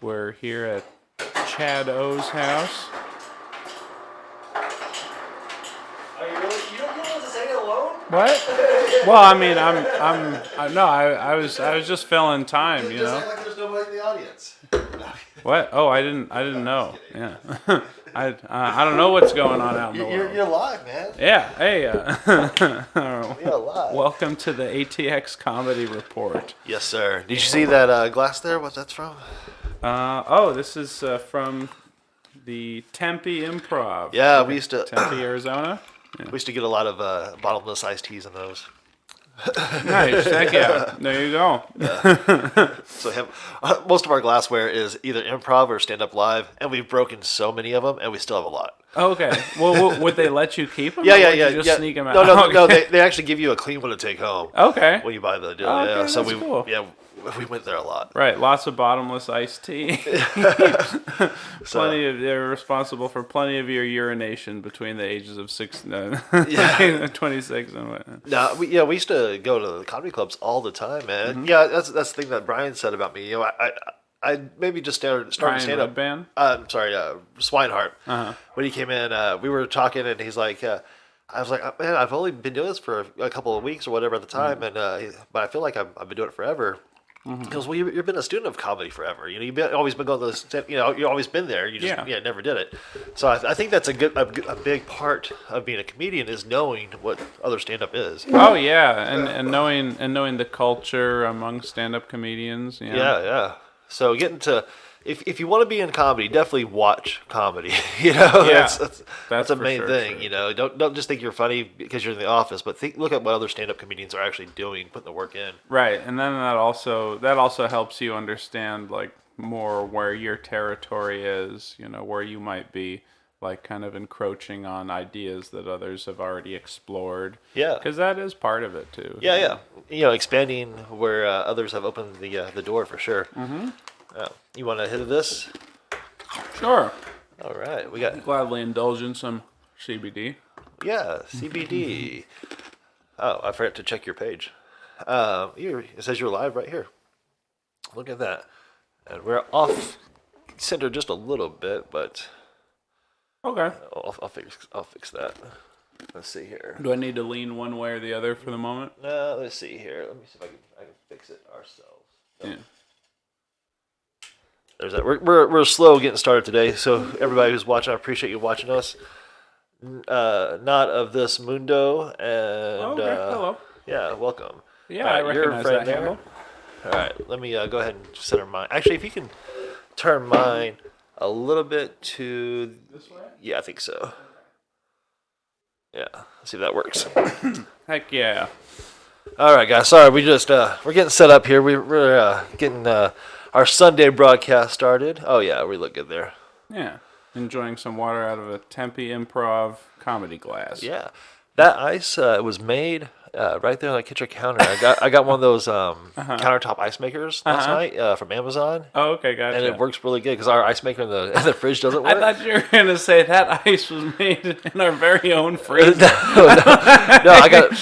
We're here at ChadO's house. Are you really? You don't want to say it alone? What? Well, I mean, I was just filling time, you Just know. act like there's nobody in the audience. What? Oh, I didn't know. Yeah. I don't know what's going on out in the world. You're live, man. Yeah. Hey. You're live. Welcome to the ATX Comedy Report. Yes, sir. Did you see that glass there? What that's from? This is from the Tempe Improv. Yeah, we used to Tempe, Arizona. we used to get a lot of bottomless iced teas in those. Nice. Heck yeah. There you go. So most of our glassware is either improv or stand up live, and we've broken so many of them, and we still have a lot. Okay. Well, would they let you keep them? Yeah. You just sneak them out? No. They actually give you a clean one to take home. Okay. When you buy the deal. Okay, yeah. So that's cool. we went there a lot. Right, lots of bottomless iced tea. They're responsible for plenty of your urination between the ages of 26 and whatnot. No, we used to go to the comedy clubs all the time, man. Mm-hmm. Yeah, that's the thing that Brian said about me. You know, I maybe just started stand up. Band? Swinehart. Uh-huh. When he came in, we were talking, and he's like, I was like, man, I've only been doing this for a couple of weeks or whatever at the time, and but I feel like I've been doing it forever. Mm-hmm. Because you've been a student of comedy forever. You know, always been going to the, you've always been there. You just never did it. So I think that's a big part of being a comedian is knowing what other stand up is. Oh yeah, and knowing the culture among stand-up comedians. Yeah. So getting to if you want to be in comedy, definitely watch comedy. That's a main thing. Sure. You know, don't just think you're funny because you're in the office, but look at what other stand-up comedians are actually doing, putting the work in. Right, and then that also helps you understand like more where your territory is. You know, where you might be like kind of encroaching on ideas that others have already explored. Yeah, because that is part of it too. Yeah. You know, expanding where others have opened the door for sure. Mm-hmm. You want to hit this? Sure. All right, we got gladly indulge in some CBD. Yeah, CBD. Oh, I forgot to check your page. It says you're live right here. Look at that. And we're off center just a little bit, but okay. I'll fix that. Let's see here. Do I need to lean one way or the other for the moment? No, let's see here. Let me see if I can fix it ourselves. So. Yeah. There's that. We're slow getting started today, so everybody who's watching, I appreciate you watching us. Not of this mundo, and hello. Yeah, welcome. Yeah, I recognize that handle. All right, let me go ahead and center mine. Actually, if you can turn mine a little bit to this way. Yeah, I think so. Yeah, let's see if that works. Heck yeah! All right, guys. Sorry, we're getting set up here. We're getting our Sunday broadcast started. Oh yeah, we look good there. Yeah, enjoying some water out of a Tempe Improv comedy glass. Yeah, that ice was made right there on the kitchen counter. I got one of those countertop ice makers last night from Amazon. Oh, okay, gotcha. And it works really good because our ice maker in the fridge doesn't work. I thought you were gonna say that ice was made in our very own freezer. No, I got,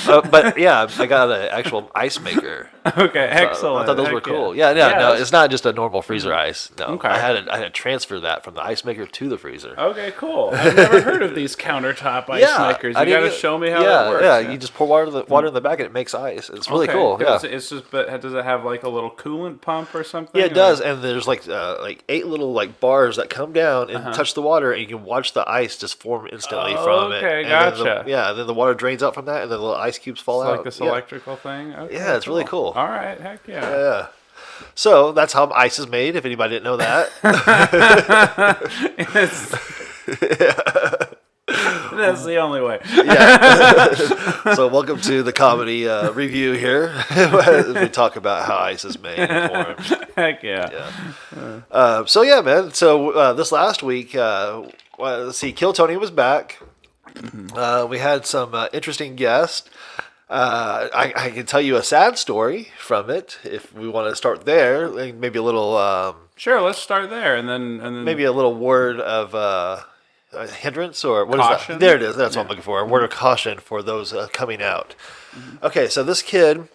I got an actual ice maker. Okay, excellent. I thought those were cool. Yeah, no, it's not just a normal freezer ice. No, okay. I had to transfer that from the ice maker to the freezer. Okay, cool. I've never heard of these countertop ice makers. You got to show me how that works. Yeah, you just pour water in the back and it makes ice. It's really cool. Yeah, it's just. But does it have like a little coolant pump or something? Yeah, it does. And there's like 8 little like bars that come down and touch the water, and you can watch the ice just form instantly from it. Okay, gotcha. Then the water drains out from that, and then the little ice cubes fall out. Like this electrical thing. Okay, yeah, it's really cool. All right, heck yeah. Yeah. So that's how ice is made. If anybody didn't know that. That's the only way. Yeah. So welcome to the comedy review here. We talk about how ice is made and formed. Heck yeah. So yeah, man. So this last week, let's see, Kill Tony was back. We had some interesting guests. I can tell you a sad story from it if we want to start there. Maybe a little. Sure, let's start there, and then maybe a little word of hindrance or what caution? Is that? There it is. That's what I'm looking for. A word of caution for those coming out. Okay, so this kid,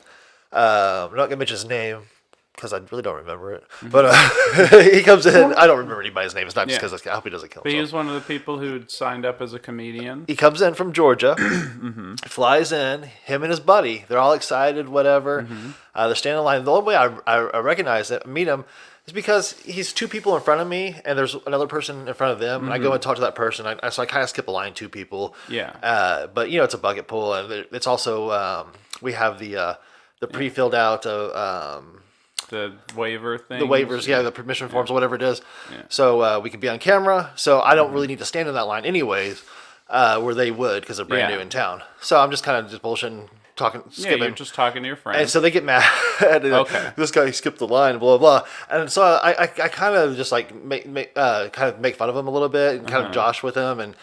I'm not gonna mention his name, because I really don't remember it. But he comes in. I don't remember anybody's name. It's not just Yeah. because I hope he doesn't kill But he himself. was one of the people who signed up as a comedian. He comes in from Georgia, flies in, him and his buddy. They're all excited, whatever. They're standing in line. The only way I recognize it, meet him, is because he's two people in front of me, and there's another person in front of them. And I go and talk to that person. So I kind of skip a line, two people. Yeah. But it's a bucket pool, and it's also we have the pre-filled out The waiver thing. the waivers, the permission forms, whatever it is. Yeah. So we can be on camera. So I don't really need to stand in that line anyways, where they would because they're brand Yeah. new in town. So I'm just kind of just bullshitting, talking, Yeah, skipping. you're just talking to your friend. And so they get mad. And Okay. This guy skipped the line, blah, blah, blah. And so I kind of just like make fun of him a little bit and kind of josh with him and,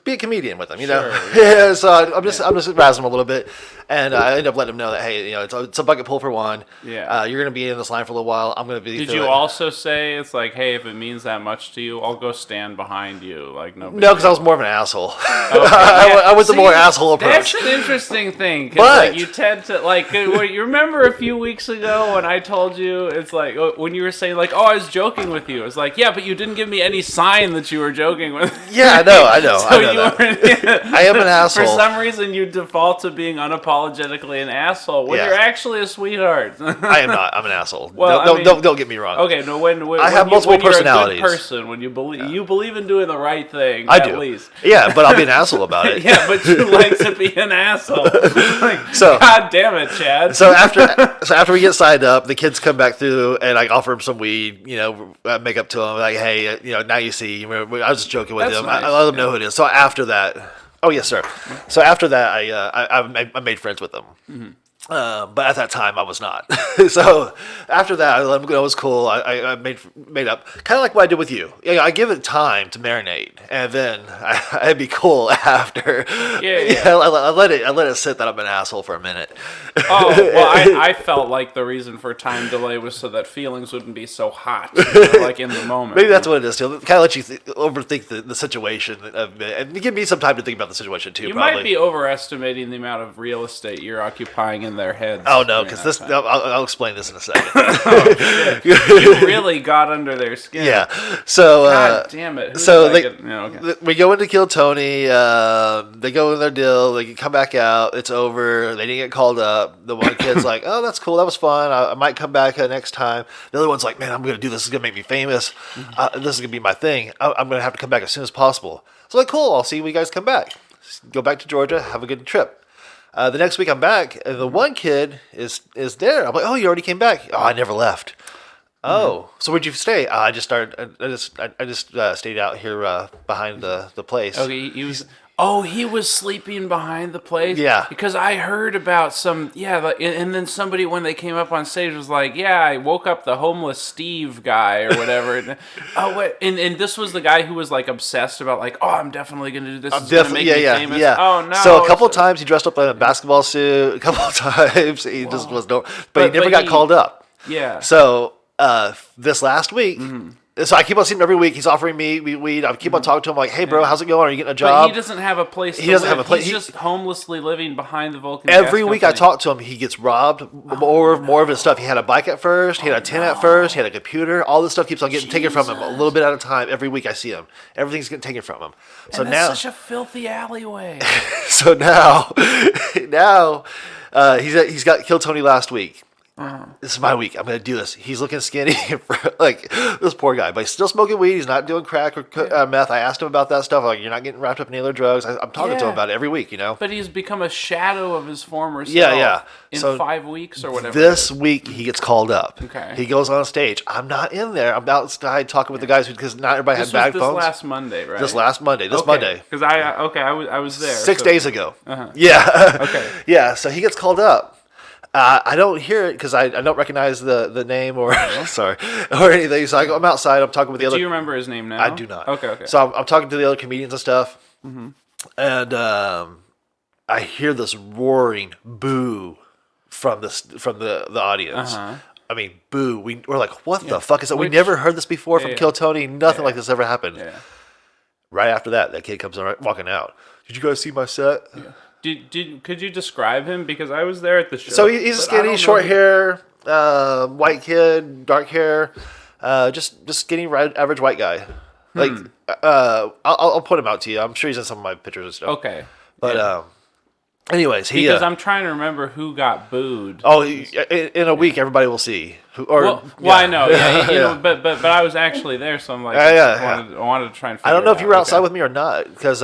be a comedian with him, know? Sure, Yeah. So I'm just razzing him a little bit. And I end up letting him know that, hey, it's a bucket pull for one. Yeah. You're going to be in this line for a little while. I'm going to be. Did you also say it's like, hey, if it means that much to you, I'll go stand behind you, like no? No, because I was more of an asshole. Okay. I went the See, more asshole approach. That's an interesting thing. 'Cause, But- like, you tend to you remember a few weeks ago when I told you it's like when you were saying like, oh, I was joking with you. It's like, yeah, but you didn't give me any sign that you were joking with. Yeah, I know. So I know you that. were, I am an asshole. For some reason, you default to being unapologetically an asshole when Yeah. you're actually a sweetheart. I am not. I'm an asshole. Well, Don't get me wrong. Okay, no. When I have multiple personalities. You're a good person, when you believe in doing the right thing, I at do. least. Yeah, but I'll be an asshole about it. Yeah, but you like to be an asshole. Like, So- God damn it, Chad. So after we get signed up, the kids come back through, and I offer them some weed. Make up to them like, hey, now you see. I was just joking with That's them. nice. I let them know who it is. So after that, oh yes, sir. So after that, I made friends with them. But at that time, I was not. So after that, I let them go. It was cool. I made up, kind of like what I did with you. I give it time to marinate, and then I'd be cool after. Yeah. I let it sit that I'm an asshole for a minute. Oh, well, I felt like the reason for time delay was so that feelings wouldn't be so hot, like in the moment. Maybe that's what it is too. Kind of let you overthink the situation a bit, and give me some time to think about the situation too. You probably. might be overestimating the amount of real estate you're occupying in their heads. Oh no, during because that this. time. I'll explain this in a second. You really got under their skin. Yeah. So. God damn it. Who So did I get- yeah, okay. we go into Kill Tony. They go in their deal. They come back out. It's over. They didn't get called up. The one kid's like, "Oh, that's cool. That was fun. I might come back next time." The other one's like, "Man, I'm gonna do this. This is gonna make me famous. This is gonna be my thing. I'm gonna have to come back as soon as possible." So like, cool. I'll see when you guys come back. Go back to Georgia. Have a good trip. The next week I'm back, and the one kid is there. I'm like, "Oh, you already came back." "Oh, I never left." "Oh, so where'd you stay?" I just stayed out here behind the place." Okay, he was. Oh, he was sleeping behind the place. Yeah. Because I heard about some. Yeah, and then somebody when they came up on stage was like, "Yeah, I woke up the homeless Steve guy or whatever." Oh, what? And this was the guy who was like obsessed about like, "Oh, I'm definitely gonna do this. It's gonna make me famous." Yeah. Oh no. So a couple times he dressed up in a basketball suit. A couple times he just was no, but he never got called up. Yeah. So this last week. So I keep on seeing him every week. He's offering me weed. I keep on talking to him like, "Hey, bro, how's it going? Are you getting a job?" But he doesn't have a place. He doesn't live. have a place. He's just homelessly living behind the Vulcan. Every Gas week I Company. talk to him, he gets robbed. More of his stuff. He had a bike at first. He had a tent at first. He had a computer. All this stuff keeps on getting taken from him a little bit at a time. Every week I see him. Everything's getting taken from him. So And now, that's such a filthy alleyway. so now he's got Kill Tony last week. This is my week. I'm gonna do this. He's looking skinny, like this poor guy, but he's still smoking weed. He's not doing crack or meth. I asked him about that stuff. Like, you're not getting wrapped up in any other drugs. I'm talking to him about it every week. But he's become a shadow of his former self. Yeah. In So 5 weeks or whatever. This week he gets called up. Okay. He goes on stage. I'm not in there. I'm outside talking with the guys because not everybody This had bag was phones. last Monday, right? This last Monday. This Monday. Because I was there 6 days ago. Uh-huh. Yeah. Okay. Yeah. So he gets called up. I don't hear it because I don't recognize the name or sorry or anything. So I'm outside. I'm talking with the other. Do you remember his name now? I do not. Okay. So I'm talking to the other comedians and stuff, and I hear this roaring boo from the audience. Uh-huh. I mean, boo. We're like, what the fuck is that? We never heard this before from Kill Tony. Nothing like this ever happened. Yeah. Right after that kid comes walking out. Did you guys see my set? Yeah. Could you describe him? Because I was there at the show. So he's but I skinny, don't short know- hair. white kid, dark hair, just skinny, average white guy. Like, I'll point him out to you. I'm sure he's in some of my pictures and stuff. Okay. But Yeah. anyways, he Because I'm trying to remember who got booed. in a week everybody will see. Well, I know, but I was actually there, so I'm like, I wanted to try and. I don't know if you were outside with me or not, because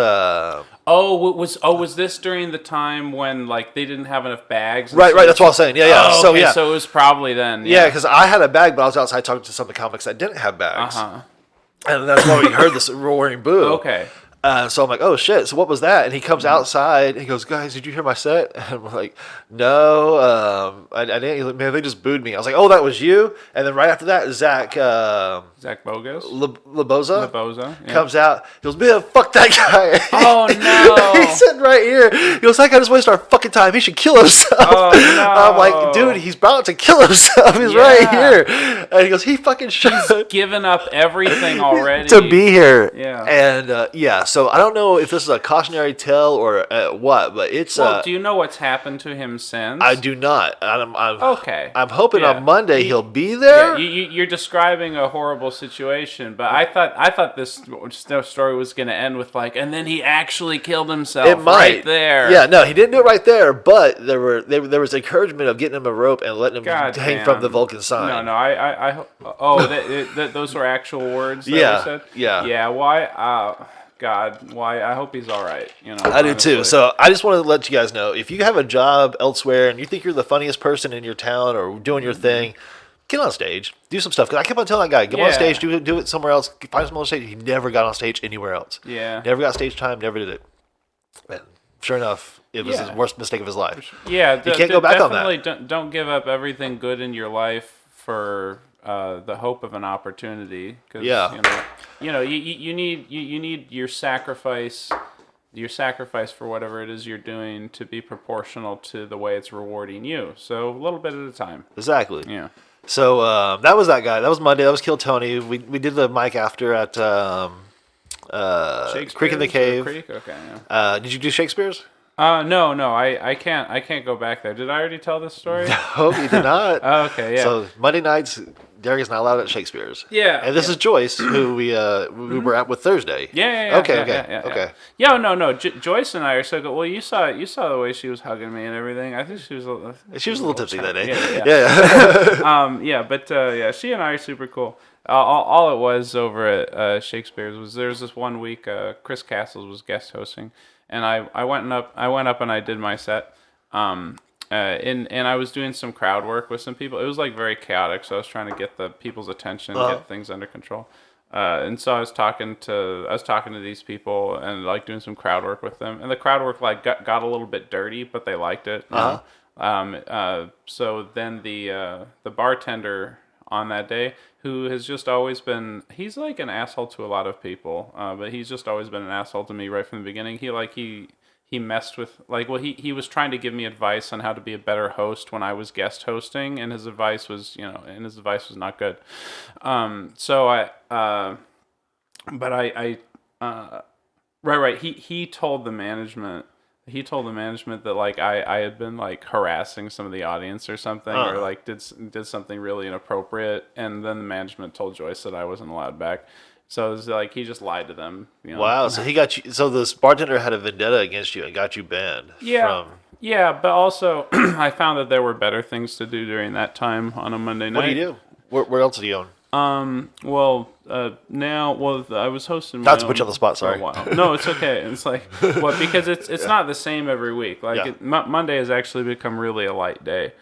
was this during the time when like they didn't have enough bags? Right, that's what I was saying. Yeah. Oh, okay, so it was probably then. Yeah, because I had a bag, but I was outside talking to some of the comics that didn't have bags. And that's why we heard this roaring boo. Okay. So I'm like, oh shit! So what was that? And he comes outside and he goes, guys, did you hear my set? And I'm like, no, I didn't. Man, they just booed me. I was like, oh, that was you. And then right after that, Zach Bogus, Laboza comes out. He goes, man, fuck that guy. Oh no! He's sitting right here. He goes, that guy just wasted our fucking time. He should kill himself. Oh no! I'm like, dude, he's about to kill himself. He's right here. And he goes, he fucking should. He's given up everything already to be here. Yeah. And so I don't know if this is a cautionary tale or what, but it's. Well, do you know what's happened to him since? I do not. Okay. I'm hoping on Monday he'll be there. Yeah, you're describing a horrible situation, but I thought this story was going to end with like, and then he actually killed himself. It might. Right there. Yeah, no, he didn't do it right there, but there was encouragement of getting him a rope and letting him hang from the Vulcan sign. No, those were actual words. That Yeah, were said? yeah. Why? Why? I hope he's all right. I do too. So I just wanted to let you guys know, if you have a job elsewhere and you think you're the funniest person in your town or doing your thing, get on stage, do some stuff. Because I kept on telling that guy, get on stage, do it somewhere else, find some other stage. He never got on stage anywhere else. Yeah. Never got stage time, never did it. And sure enough, it was his worst mistake of his life. Yeah. You can't go back on that. Definitely don't give up everything good in your life for the hope of an opportunity. Cause, you need your sacrifice for whatever it is you're doing to be proportional to the way it's rewarding you. So a little bit at a time. Exactly. Yeah. So that was that guy. That was Monday. That was Kill Tony. We did the mic after at Creek in the Cave. Creek? Okay. Yeah. Did you do Shakespeare's? No. I can't go back there. Did I already tell this story? No, you did not. Oh, okay. Yeah. So Monday nights, Derek is not allowed at Shakespeare's. Yeah. And this is Joyce, who we were at with Thursday. Yeah. Okay. Yeah, no. Joyce and I are so good. Well, you saw the way she was hugging me and everything. I think she was a little tipsy that day. Yeah. She and I are super cool. All it was over at Shakespeare's was there was this one week Chris Castles was guest hosting, and I went up and I did my set. And I was doing some crowd work with some people. It was like very chaotic, so I was trying to get the people's attention, get things under control. And so I was talking to these people and like doing some crowd work with them. And the crowd work like got a little bit dirty, but they liked it. So then the bartender on that day, who has just always been, he's like an asshole to a lot of people, but he's just always been an asshole to me right from the beginning. He messed with, like, well, he was trying to give me advice on how to be a better host when I was guest hosting, and his advice was not good. He told the management that like I had been like harassing some of the audience or something, or like did something really inappropriate, and then the management told Joyce that I wasn't allowed back. So it was like he just lied to them. Wow. So he got you. So this bartender had a vendetta against you and got you banned. Yeah. Yeah, but also I found that there were better things to do during that time on a Monday night. What do you do? Where else do you own? Now I was hosting. Not to put you on the spot. Sorry. No, it's okay. It's like because it's not the same every week. Like Monday has actually become really a light day.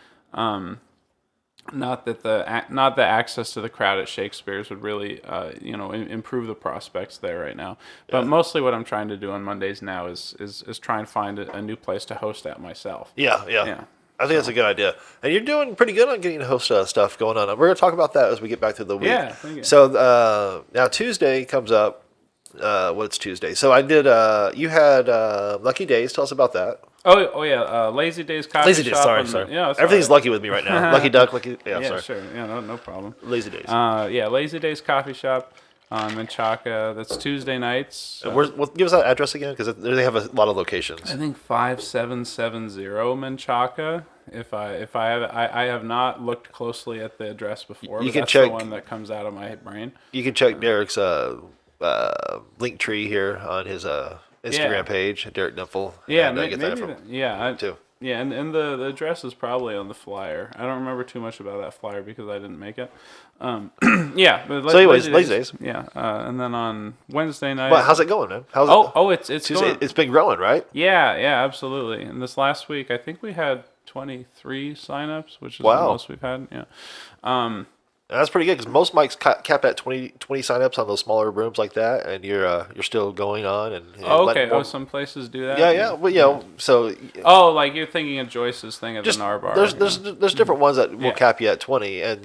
Not that access to the crowd at Shakespeare's would really, improve the prospects there right now. But mostly what I'm trying to do on Mondays now is try and find a new place to host at myself. Yeah. I think that's a good idea. And you're doing pretty good on getting to host stuff going on. We're going to talk about that as we get back to the week. Yeah, thank you. So now Tuesday comes up. What's Tuesday? So I did, you had Lucky Days. Tell us about that. Oh yeah, Lazy Days Coffee Shop. Lazy Days, sorry. Everything's right. Lucky with me right now. Lucky Duck, Lucky. Yeah, sorry. sure. Yeah, no problem. Lazy Days. Lazy Days Coffee Shop. Menchaca. That's Tuesday nights. Give us that address again, because they have a lot of locations. I think 5770 Menchaca. If I have not looked closely at the address before. You But can that's check the one that comes out of my brain. You can check Derek's link tree here on his Instagram page, Derek Dimpfl. Yeah, and, get maybe. that too. Yeah, and the address is probably on the flyer. I don't remember too much about that flyer because I didn't make it. Yeah, but So anyways, Lazy Days. Yeah, and then on Wednesday night. But how's it going, man? It's going. It's been growing, right? Yeah, absolutely. And this last week, I think we had 23 signups, which is the Wow. most we've had. Yeah. And that's pretty good, because most mics cap at 20 signups on those smaller rooms like that, and you're still going on. And Okay. Some places do that. Yeah. Well, so. Oh, like you're thinking of Joyce's thing at the Nar Bar. There's different ones that will cap you at 20, and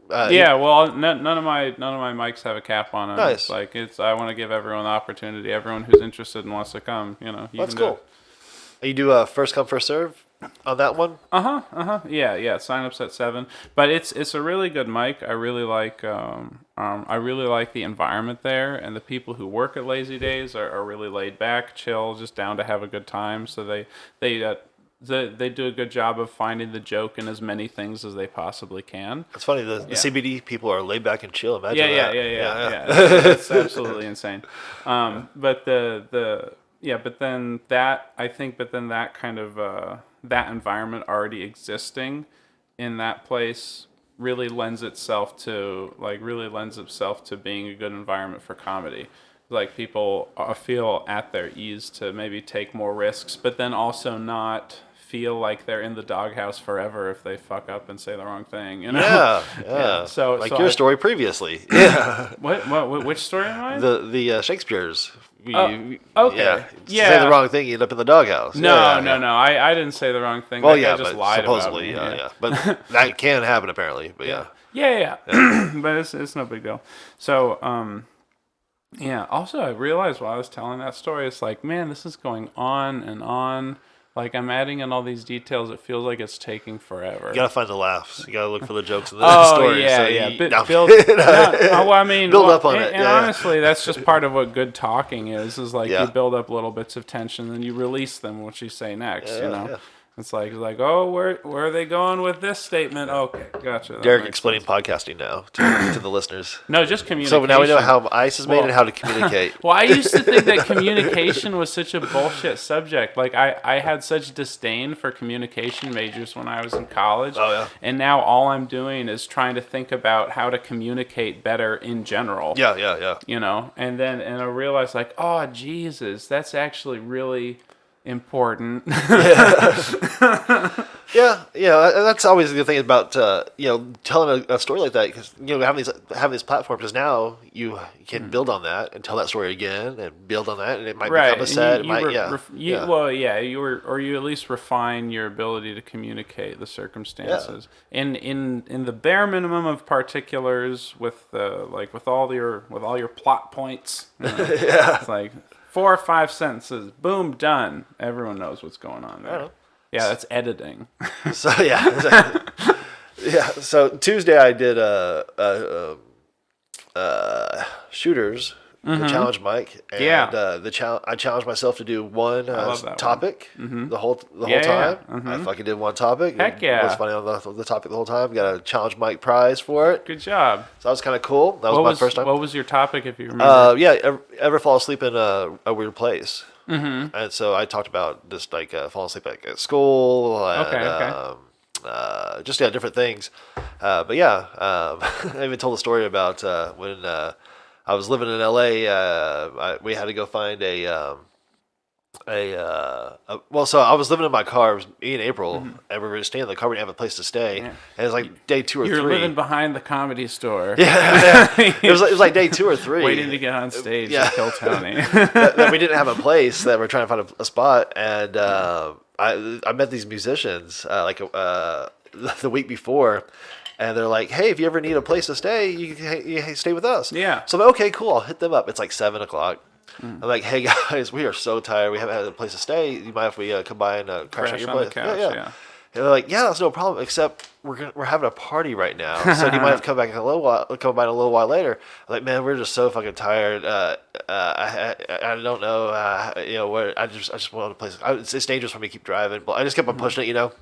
Well, none of my mics have a cap on them. Nice. I want to give everyone the opportunity. Everyone who's interested and wants to come, That's cool. You do first come first serve on that one. Yeah. Signups at 7, but it's a really good mic. I really like the environment there, and the people who work at Lazy Days are really laid back, chill, just down to have a good time. So they do a good job of finding the joke in as many things as they possibly can. It's funny, the CBD people are laid back and chill. Imagine Yeah. It's absolutely insane. But then that kind of that environment already existing in that place really lends itself to being a good environment for comedy. Like, people feel at their ease to maybe take more risks, but then also not feel like they're in the doghouse forever if they fuck up and say the wrong thing. Yeah. So your story previously. Yeah. Which story am I? The Shakespeare's. Okay. Say the wrong thing, you end up in the doghouse. No. I didn't say the wrong thing. Well, I just lied supposedly, about me. yeah. But that can happen apparently. But yeah. But it's no big deal. So, also I realized while I was telling that story, it's like, man, this is going on and on. Like, I'm adding in all these details. It feels like it's taking forever. You gotta find the laughs. You gotta look for the jokes in the story. Build up on it. And honestly, that's just part of what good talking is like you build up little bits of tension, and you release them, what you say next. Yeah. It's like, where are they going with this statement? Okay, gotcha. Derek explaining podcasting now to the listeners. No, just communication. So now we know how ice is made and how to communicate. Well, I used to think that communication was such a bullshit subject. Like, I had such disdain for communication majors when I was in college. Oh, yeah. And now all I'm doing is trying to think about how to communicate better in general. Yeah. And I realized, like, oh, Jesus, that's actually really important. Yeah, that's always the good thing about telling a story like that, because having this platform, because now you can build on that and tell that story again and build on that, and it might become a set. You at least refine your ability to communicate the circumstances in the bare minimum of particulars with all your plot points. It's like 4 or 5 sentences, boom, done. Everyone knows what's going on there. Yeah, that's editing. So So Tuesday I did shooters, the challenge mic, and I challenged myself to do one topic the whole time. I fucking did one topic. Heck yeah! It was funny on the topic the whole time. Got a challenge mic prize for it. Good job. So that was kind of cool. That was my first time. What was your topic, if you remember? Ever fall asleep in a weird place? Mm-hmm. And so I talked about just like falling asleep at school. And, just different things. I even told a story about when I was living in LA. We had to go find so I was living in my car. It was me and April, and we were staying in the car. We didn't have a place to stay, and it was like day 2 or 3. You were living behind the Comedy Store. It was like day 2 or 3, waiting to get on stage and kill Tony. that we didn't have a place, that we're trying to find a spot, and I met these musicians the week before. And they're like, hey, if you ever need a place to stay, you can stay with us. Yeah. So I'm like, okay, cool. I'll hit them up. It's like 7 o'clock. I'm like, hey, guys, we are so tired. We haven't had a place to stay. You mind if we come by and crash at your place? On the couch, yeah. And they're like, yeah, that's no problem. Except we're having a party right now, so you might have to come back in a little while. Come by in a little while later. I'm like, man, we're just so fucking tired. I don't know. Where I just want to play. It's dangerous for me to keep driving. But I just kept on pushing it.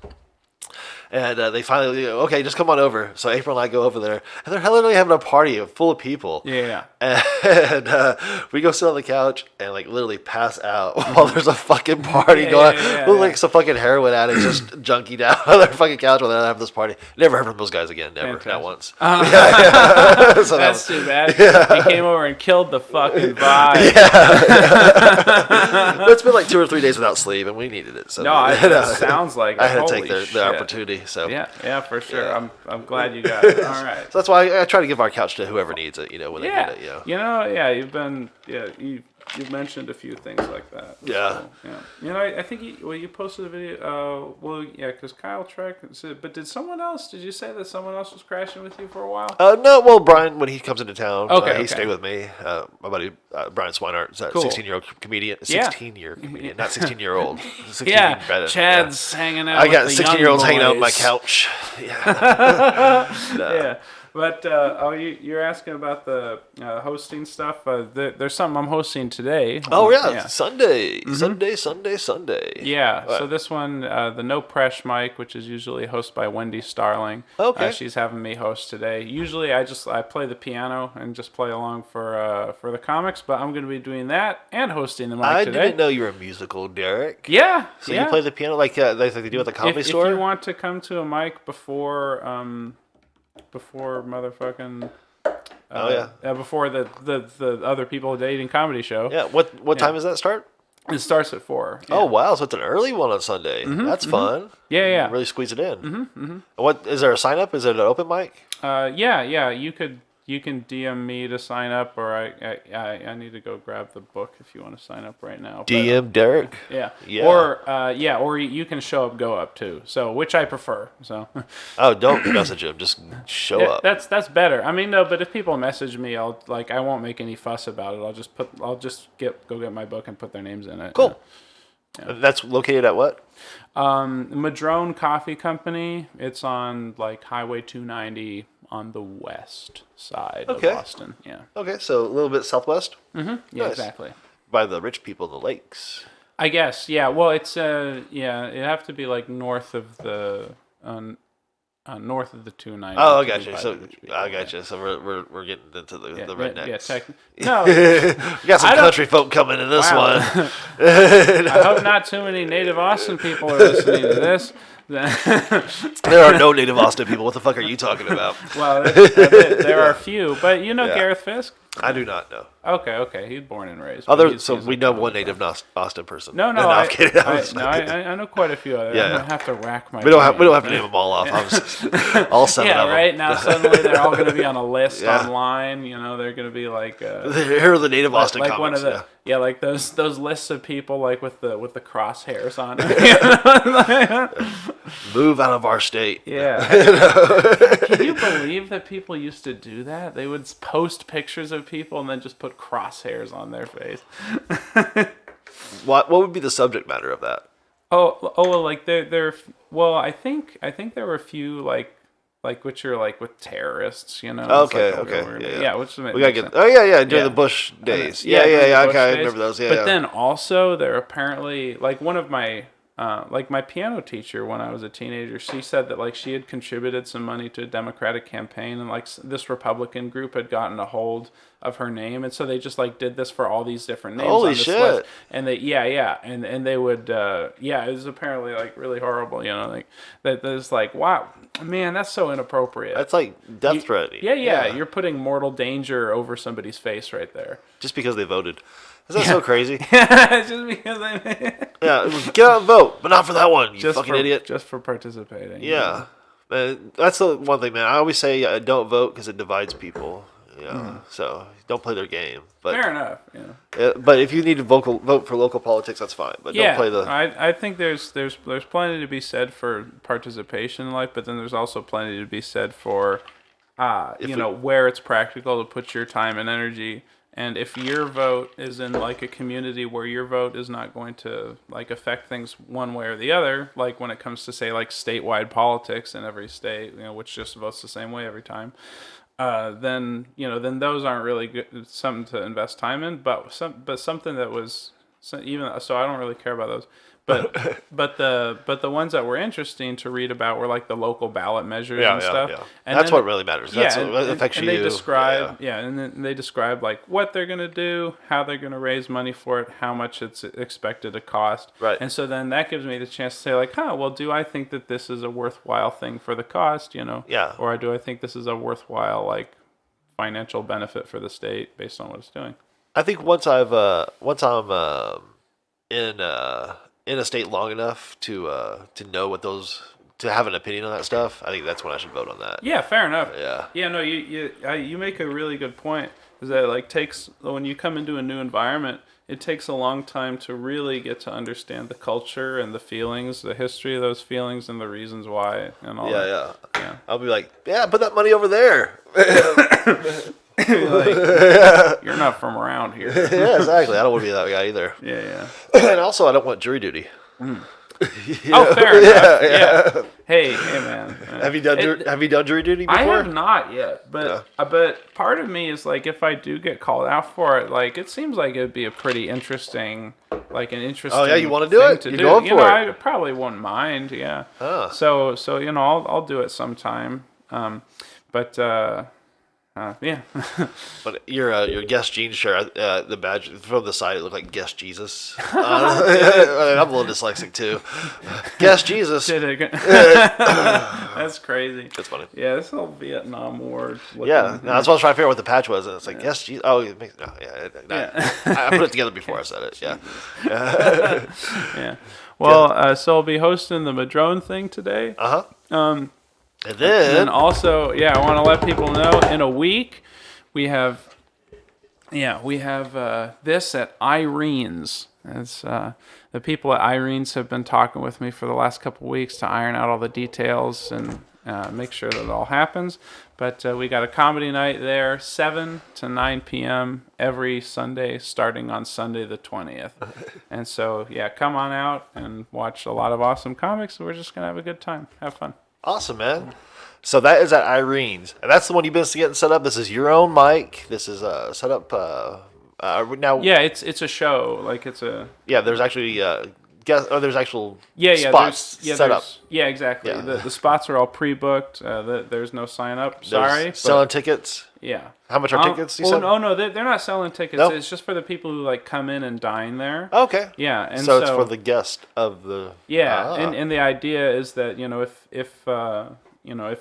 And they finally, okay, just come on over. So April and I go over there, and they're literally having a party full of people. Yeah. And we go sit on the couch and like literally pass out while there's a fucking party going. We're like some fucking heroin addict just junkied out on their fucking couch while they're having this party. Never heard from those guys again. Never. Fantastic. Not once. So that's too bad. He came over and killed the fucking vibe. But it's been like 2 or 3 days without sleep, and we needed it. So it sounds like I had to take the opportunity. So yeah, for sure. Yeah. I'm glad you got it. All right. So that's why I try to give our couch to whoever needs it. When they get it. You've mentioned a few things like that. Yeah. So, yeah. I think you posted a video. Because Kyle trekked. But did you say that someone else was crashing with you for a while? No. Well, Brian, when he comes into town, he stayed with me. My buddy Brian Swinehart is a 16-year-old comedian. 16-year comedian, not 16-year-old. Chad's hanging out. I got with 16-year-olds hanging out on my couch. Yeah. Yeah. But you're asking about the hosting stuff. There's something I'm hosting today. Oh yeah. Sunday, Sunday. Yeah. So this one, the No Press mic, which is usually hosted by Wendy Starling. Okay. She's having me host today. Usually I play the piano and just play along for the comics, but I'm going to be doing that and hosting the mic today. I didn't know you were musical, Derek. Yeah. So you play the piano like they do at the comedy store? If you want to come to a mic before motherfucking before the other people dating comedy show. Yeah. What time does that start? It starts at 4. Yeah. Oh wow, so it's an early one on Sunday. That's fun. Yeah. Really squeeze it in. What is there a sign up? Is it an open mic? Yeah. You can DM me to sign up, or I need to go grab the book if you want to sign up right now. DM Derek. Yeah. Or you can go up too. So which I prefer. So. Oh, don't message him. Just show up. That's better. I mean, no, but if people message me, I won't make any fuss about it. I'll just go get my book and put their names in it. Cool. Yeah. That's located at what? Madrone Coffee Company. It's on Highway 290 on the west side of Boston. Yeah. Okay, so a little bit southwest. Mm-hmm. Yeah, nice. Exactly. By the rich people in the lakes. I guess. Yeah. Well, it's it'd have to be north of the north of the 290. Oh, I got you. So I got you. So we're getting into the rednecks. No, we got some country folk coming in this one. I hope not too many native Austin people are listening to this. There are no native Austin people. What the fuck are you talking about? Well, there are a few, but Gareth Fisk? I do not know. Okay, he's born and raised. So we know one native Austin person. No, I'm kidding. I know quite a few others. Yeah. I'm gonna have to rack my. We don't have to name them all off. All 7 of them. Yeah, right now suddenly they're all gonna be on a list online. They're gonna be here are the native Austin comics. One of the those lists of people with the crosshairs on it. Move out of our state. Yeah. Can you believe that people used to do that? They would post pictures of people and then just put crosshairs on their face. What would be the subject matter of that? I think there were a few which are with terrorists, Okay. Yeah, which we gotta get. Oh yeah, during the Bush days. Yeah. Okay, I remember those. Yeah. But then also there apparently one of my my piano teacher when I was a teenager, she said that she had contributed some money to a Democratic campaign, and this Republican group had gotten a hold of her name, and so they just did this for all these different names. Holy on this shit! List. And they and they would it was apparently really horrible. That there's wow, man, that's so inappropriate. That's death threatening. Yeah, you're putting mortal danger over somebody's face right there. Just because they voted. Is that so crazy? Just because get out and vote, but not for that one, you fucking idiot. Just for participating. Yeah. That's the one thing, man. I always say don't vote because it divides people. So don't play their game. But, fair enough. Yeah. But if you need to vote for local politics, that's fine. But don't play the. I think there's plenty to be said for participation in life, but then there's also plenty to be said for where it's practical to put your time and energy And if your vote is in like a community where your vote is not going to like affect things one way or the other, like when it comes to say like statewide politics in every state, which just votes the same way every time, then then those aren't really good, something to invest time in. But something that was even so, I don't really care about those. But the ones that were interesting to read about were like the local ballot measures and stuff. Yeah. And that's then, what really matters. That's what affects you. And they describe and then they describe like what they're gonna do, how they're gonna raise money for it, how much it's expected to cost. Right. And so then that gives me the chance to say like, well, do I think that this is a worthwhile thing for the cost? Yeah. Or do I think this is a worthwhile like financial benefit for the state based on what it's doing? I think once I'm in a state long enough to know what those, to have an opinion on that stuff, I think that's when I should vote on that. Yeah, fair enough. Yeah. Yeah, no, you make a really good point. Is that it like takes when you come into a new environment, it takes a long time to really get to understand the culture and the feelings, the history of those feelings, and the reasons why, and all. Yeah. Yeah. I'll be like, put that money over there. Like, you're not from around here. Yeah, exactly. I don't want to be that guy either. Yeah. And also, I don't want jury duty. Oh, fair enough. Yeah. Hey, man. Have you done jury duty before? I have not yet, but part of me is like, if I do get called out for it, like it seems like it'd be a pretty interesting, like an interesting. Oh yeah, you want to do it? You're going for it. I probably wouldn't mind. Yeah. Oh. So I'll do it sometime. Yeah. But your guest jeans shirt, the badge from the side, it looked like Guest Jesus. I'm a little dyslexic too. Guest Jesus. That's crazy. That's funny. Yeah, this whole Vietnam War. Yeah, that's what I was trying to figure out what the patch was, and it's like Guest Jesus. Oh, it makes I put it together before I said it. Yeah. Yeah. Well, so I'll be hosting the Madrone thing today. And then also, I want to let people know in a week we have this at Irene's. It's the people at Irene's have been talking with me for the last couple of weeks to iron out all the details and make sure that it all happens. But we got a comedy night there, 7 to 9 p.m. every Sunday, starting on Sunday the 20th. And so, come on out and watch a lot of awesome comics. We're just going to have a good time. Have fun. Awesome, man. So that is at Irene's. And that's the one you've been getting set up. This is your own mic. This is set up now. Yeah, it's a show. Like it's a... Yeah, there's actually... there's actual spots set up. Yeah, exactly. Yeah. The spots are all pre-booked. There's no sign-up. Sorry. Selling tickets? Yeah. How much are tickets, you said? No, they're not selling tickets. Nope. It's just for the people who like come in and dine there. Okay. Yeah, and so it's for the guest of the... Yeah, and the idea is that, if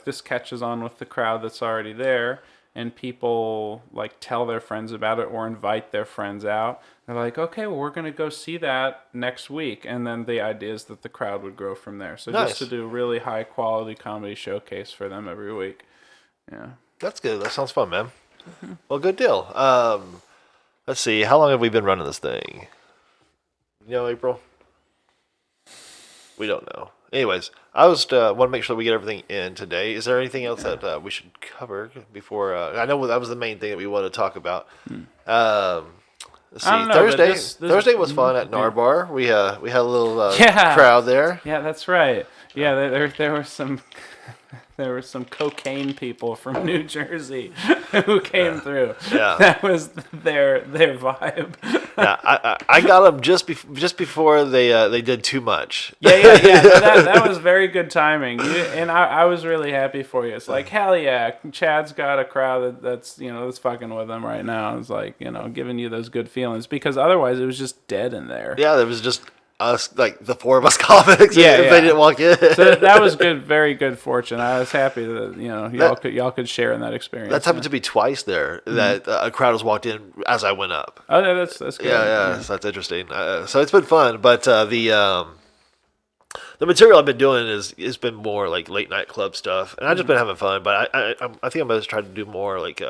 this catches on with the crowd that's already there and people like tell their friends about it or invite their friends out, they're like, okay, well, we're going to go see that next week. And then the idea is that the crowd would grow from there. So nice. Just to do a really high quality comedy showcase for them every week. Yeah. That's good. That sounds fun, man. Mm-hmm. Well, good deal. Let's see. How long have we been running this thing? April? We don't know. Anyways, I want to make sure that we get everything in today. Is there anything else that we should cover before? I know that was the main thing that we wanted to talk about. Let's see. Thursday was fun at Narbar. We had a little crowd there. Yeah, that's right. Yeah, there were some. There were some cocaine people from New Jersey who came through. Yeah, that was their vibe. Yeah, I got them just before they did too much. Yeah. No, that was very good timing. And I was really happy for you. It's like, hell yeah, Chad's got a crowd that's that's fucking with him right now. It's like giving you those good feelings because otherwise it was just dead in there. Yeah, there was just us, like the four of us comics. They didn't walk in. So that was good, very good fortune. I was happy that y'all could share in that experience. That's happened to me twice there. That a crowd has walked in as I went up. Oh, yeah, that's good. Yeah. So that's interesting. So it's been fun, but the material I've been doing has been more like late night club stuff, and I've just been having fun. But I think I'm gonna try to do more like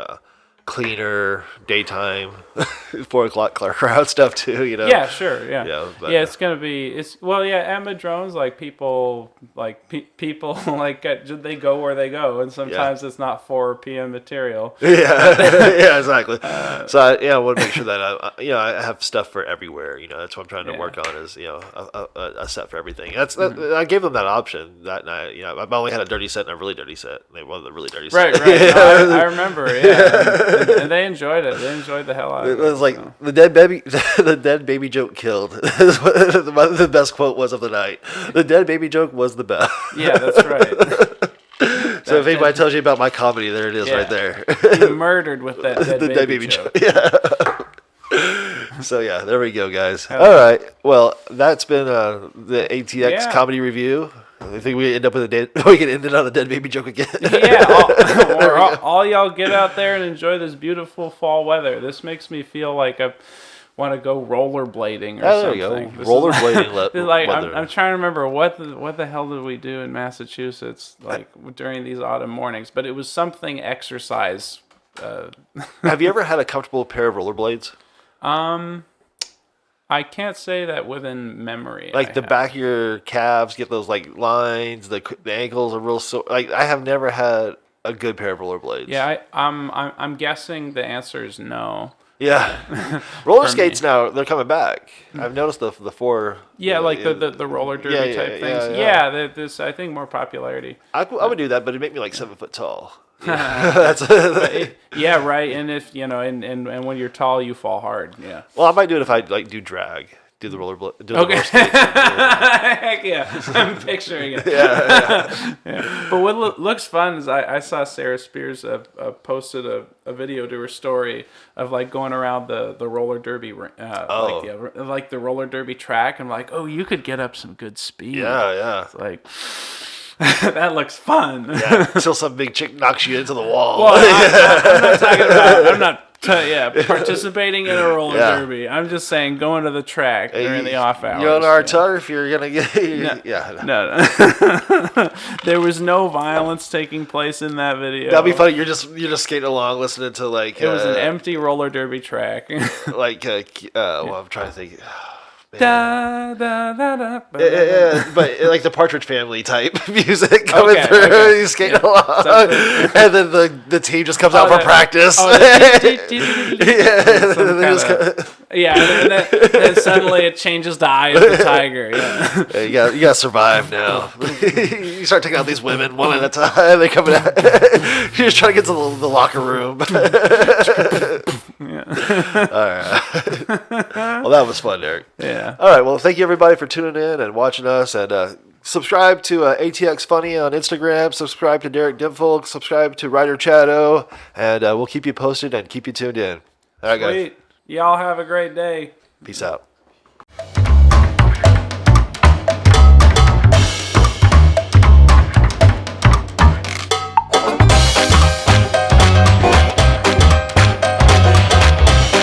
cleaner daytime 4 o'clock crowd stuff too. Yeah, sure. Yeah. Yeah, but- Yeah, it's gonna be. Emma drones, like people, people like they go where they go, and sometimes it's not 4 p.m. material. Yeah, exactly. I want to make sure that I have stuff for everywhere. That's what I'm trying to work on is a set for everything. I gave them that option that night. I only had a dirty set and a really dirty set. They wanted the really dirty set. Right. No, I remember. Yeah, and they enjoyed it. They enjoyed the hell out of it. It was like the dead baby joke killed. The best quote was of the night. The dead baby joke was the best. Yeah, that's right. So if anybody tells you about my comedy, there it is right there. You murdered with that dead baby joke. Yeah. So yeah, there we go, guys. All right. Well, that's been the ATX comedy review. I think we end up with we can end it on a dead baby joke again. Yeah, all y'all get out there and enjoy this beautiful fall weather. This makes me feel like I want to go rollerblading or something. There you go. Rollerblading. I'm trying to remember what the hell did we do in Massachusetts during these autumn mornings, but it was something exercise. Have you ever had a comfortable pair of rollerblades? I can't say that within memory. Like the back of your calves get those lines. The ankles are real sore. I have never had a good pair of rollerblades. Yeah, I'm guessing the answer is no. Yeah, roller skates now they're coming back. I've noticed the 4. Yeah, the roller derby type things. Yeah, there's I think more popularity. I would do that, but it'd make me 7 foot tall. Yeah, right. And if and when you're tall, you fall hard. Yeah. Well, I might do it if I do drag, do the roller Okay. skates. Heck yeah, I'm picturing it. Yeah. But what looks fun is I saw Sarah Spears posted a video to her story of going around the roller derby, like the roller derby track, and oh, you could get up some good speed. Yeah. It's that looks fun. Yeah, until some big chick knocks you into the wall. Well, I'm not talking about. I'm not. Participating in a roller derby. I'm just saying going to the track during the off hours. You're on our turf. You're gonna get. No. There was no violence taking place in that video. That'd be funny. You're just skating along, listening to It was an empty roller derby track. I'm trying to think. Da, da, da, da, yeah, but the Partridge Family type music coming through. Okay. He's skating along, and then the team just comes out for practice. And then suddenly it changes to Eye of the Tiger. Yeah. You gotta survive now. You start taking out these women one at a time. They coming out. You're just trying to get to the locker room. All right. Well, that was fun, Derek. Yeah. All right. Well, thank you everybody for tuning in and watching us, and subscribe to ATX Funny on Instagram. Subscribe to Derek Dimpfl. Subscribe to Writer ChadO, and we'll keep you posted and keep you tuned in. All right, guys. Sweet. Y'all have a great day. Peace out.